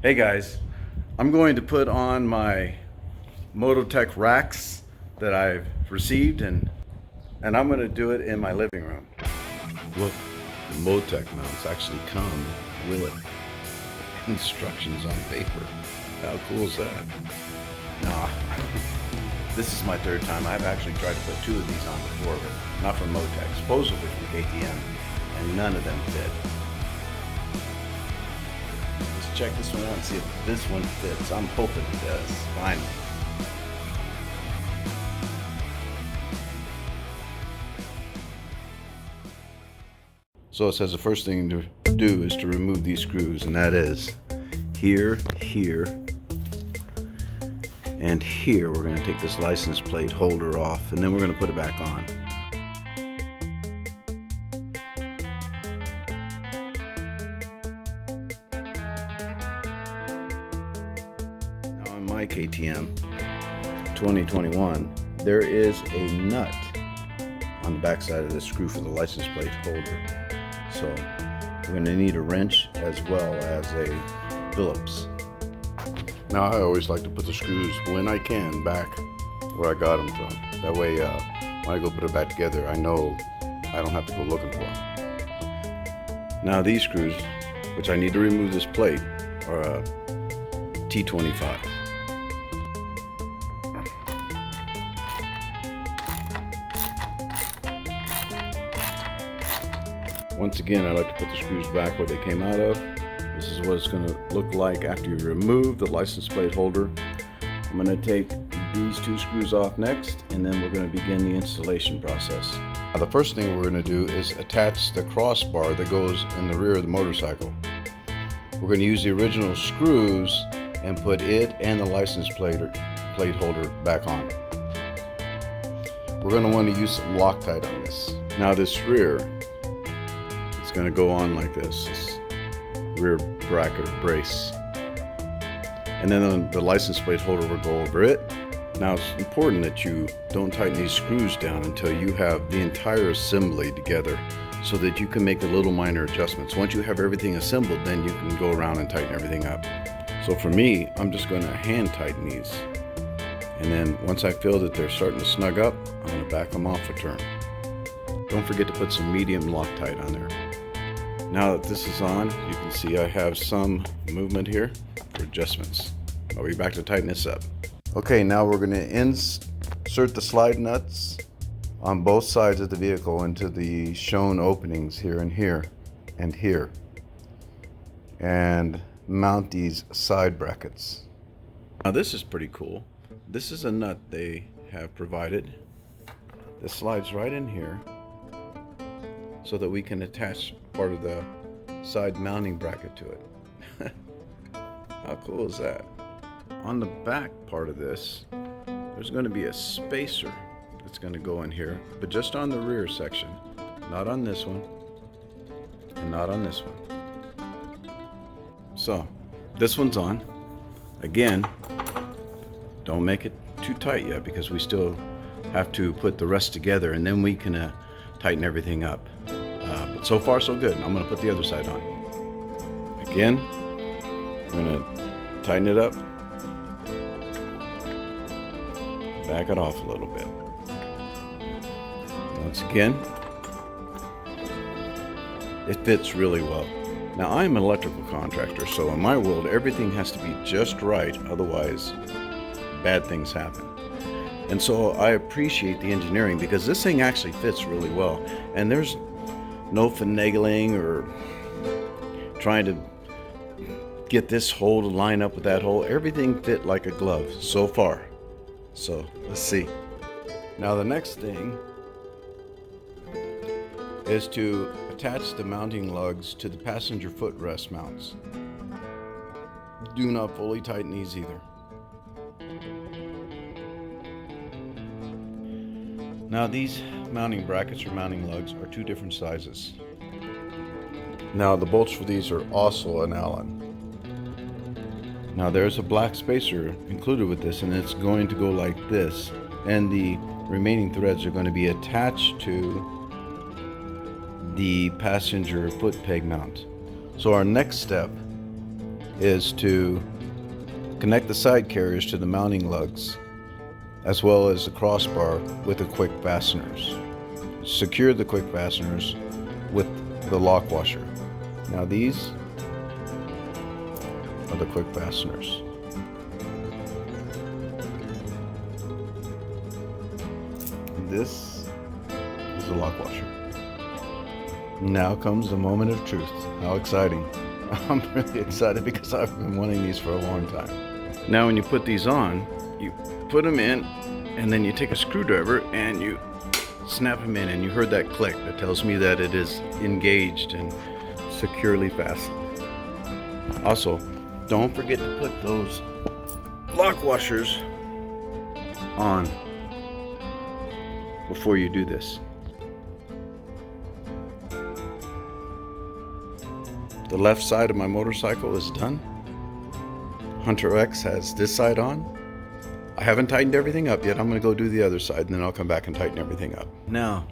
Hey guys, I'm going to put on my MotoTek racks that I've received and I'm going to do it in my living room. Look, the MotoTek mounts actually come with instructions on paper. How cool is that? Nah, this is my third time. I've actually tried to put two of these on before, but not from MotoTek, supposedly from KTM, and none of them fit. Let's check this one out and see if this one fits. I'm hoping it does, finally. So it says the first thing to do is to remove these screws, and that is here, here, and here. We're going to take this license plate holder off, and then we're going to put it back on. Now on my KTM 2021, there is a nut on the back side of the screw for the license plate holder. So we're going to need a wrench as well as a Phillips. Now I always like to put the screws when I can back where I got them from. That way when I go put it back together, I know I don't have to go looking for them. Now these screws, which I need to remove this plate, are a T25. Once again, I like to put the screws back where they came out of. This is what it's going to look like after you remove the license plate holder. I'm going to take these two screws off next, and then we're going to begin the installation process. Now, the first thing we're going to do is attach the crossbar that goes in the rear of the motorcycle. We're going to use the original screws and put it and the license plate holder back on. We're going to want to use some Loctite on this. Now this rear, it's going to go on like this rear bracket or brace, and then the license plate holder will go over it. Now it's important that you don't tighten these screws down until you have the entire assembly together, so that you can make the little minor adjustments. Once you have everything assembled, then you can go around and tighten everything up. So for me, I'm just going to hand tighten these, and then once I feel that they're starting to snug up, I'm going to back them off a turn. Don't forget to put some medium Loctite on there. Now that this is on, you can see I have some movement here for adjustments. I'll be back to tighten this up. Okay, now we're going to insert the slide nuts on both sides of the vehicle into the shown openings here and here and here, and mount these side brackets. Now this is pretty cool. This is a nut they have provided. This slides right in here, so that we can attach part of the side mounting bracket to it. How cool is that? On the back part of this, there's going to be a spacer that's going to go in here, but just on the rear section, not on this one, and not on this one. So, this one's on. Again, don't make it too tight yet, because we still have to put the rest together, and then we can tighten everything up. But so far so good. I'm going to put the other side on. Again, I'm going to tighten it up, back it off a little bit. Once again, it fits really well. Now I'm an electrical contractor, so in my world everything has to be just right, otherwise bad things happen. And so I appreciate the engineering, because this thing actually fits really well, and there's no finagling or trying to get this hole to line up with that hole. Everything fit like a glove so far. So let's see. Now the next thing is to attach the mounting lugs to the passenger footrest mounts. Do not fully tighten these either. Now these mounting brackets or mounting lugs are two different sizes. Now the bolts for these are also an Allen. Now there's a black spacer included with this, and it's going to go like this, and the remaining threads are going to be attached to the passenger foot peg mount. So our next step is to connect the side carriers to the mounting lugs, as well as the crossbar with the quick fasteners. Secure the quick fasteners with the lock washer. Now these are the quick fasteners. This is the lock washer. Now comes the moment of truth. How exciting. I'm really excited because I've been wanting these for a long time. Now when you put these on, you put them in and then you take a screwdriver and you snap them in, and you heard that click that tells me that it is engaged and securely fastened. Also, don't forget to put those lock washers on before you do this. The left side of my motorcycle is done. Hunter X has this side on. I haven't tightened everything up yet. I'm going to go do the other side, and then I'll come back and tighten everything up. Now,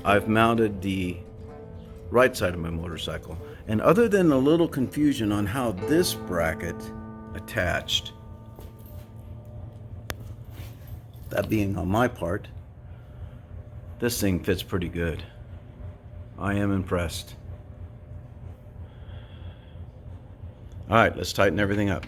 I've mounted the right side of my motorcycle, and other than a little confusion on how this bracket attached, that being on my part, this thing fits pretty good. I am impressed. All right, let's tighten everything up.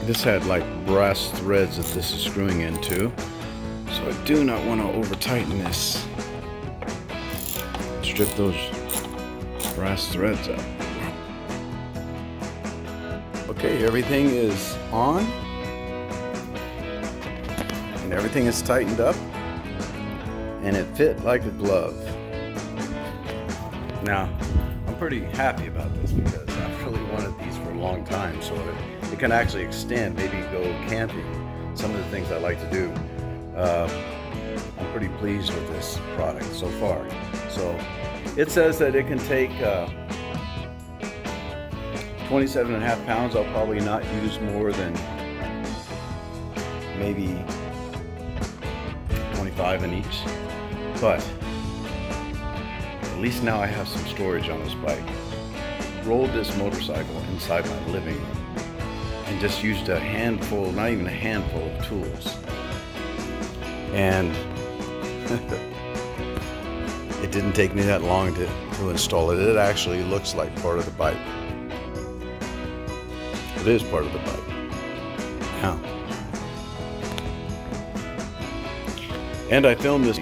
This had like brass threads that this is screwing into, so I do not want to over tighten this. Strip those brass threads out. Okay, everything is on and everything is tightened up and it fit like a glove. Now, I'm pretty happy about this because I've really wanted these for a long time, so it can actually extend, maybe go camping, some of the things I like to do. I'm pretty pleased with this product so far. So it says that it can take 27.5 pounds. I'll probably not use more than maybe 25 in each, but at least now I have some storage on this bike. Rolled this motorcycle inside my living room and just used a handful, not even a handful of tools. And it didn't take me that long to install it. It actually looks like part of the bike. It is part of the bike. Now, and I filmed this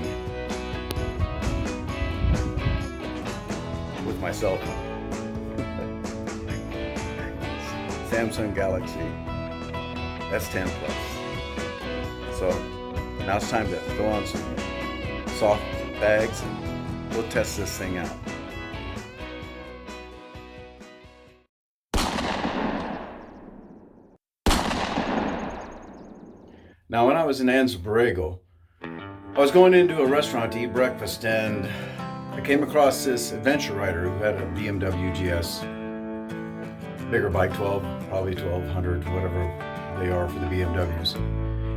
with my cell phone. Samsung Galaxy S10 Plus. So now it's time to throw on some soft bags and we'll test this thing out. Now when I was in Anza Borrego, I was going into a restaurant to eat breakfast and I came across this adventure rider who had a BMW GS. Bigger bike, probably 1200, whatever they are for the BMWs.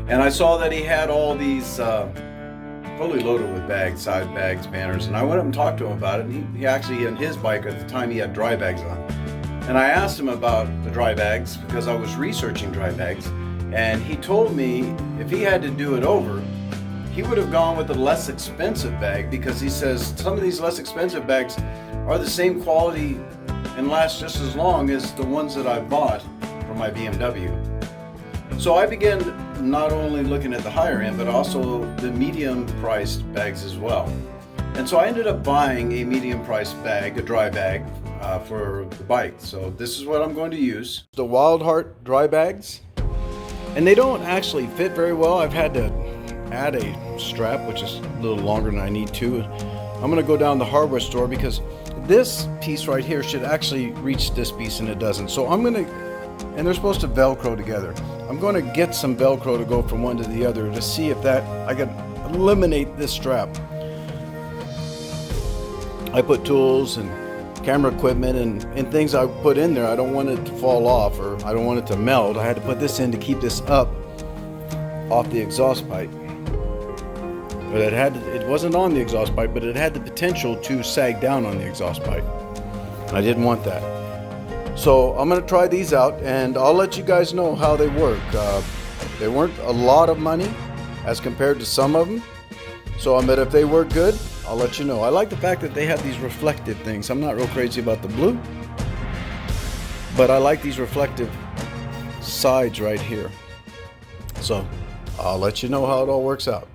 And I saw that he had all these fully loaded with bags, side bags, banners, and I went up and talked to him about it. And he actually, on his bike at the time, he had dry bags on. And I asked him about the dry bags because I was researching dry bags, and he told me if he had to do it over, he would have gone with a less expensive bag because he says some of these less expensive bags are the same quality and last just as long as the ones that I bought for my BMW. So I began not only looking at the higher end, but also the medium priced bags as well. And so I ended up buying a medium priced bag, a dry bag, for the bike. So this is what I'm going to use. The Wild Heart dry bags. And they don't actually fit very well. I've had to add a strap, which is a little longer than I need to. I'm gonna go down to the hardware store because this piece right here should actually reach this piece, and it doesn't. So I'm gonna, and they're supposed to Velcro together. I'm gonna get some Velcro to go from one to the other to see if that, I can eliminate this strap. I put tools and camera equipment and things I put in there. I don't want it to fall off, or I don't want it to melt. I had to put this in to keep this up off the exhaust pipe. But it wasn't on the exhaust pipe, but it had the potential to sag down on the exhaust pipe. I didn't want that. So I'm gonna try these out, and I'll let you guys know how they work. They weren't a lot of money as compared to some of them. So but if they work good, I'll let you know. I like the fact that they have these reflective things. I'm not real crazy about the blue, but I like these reflective sides right here. So I'll let you know how it all works out.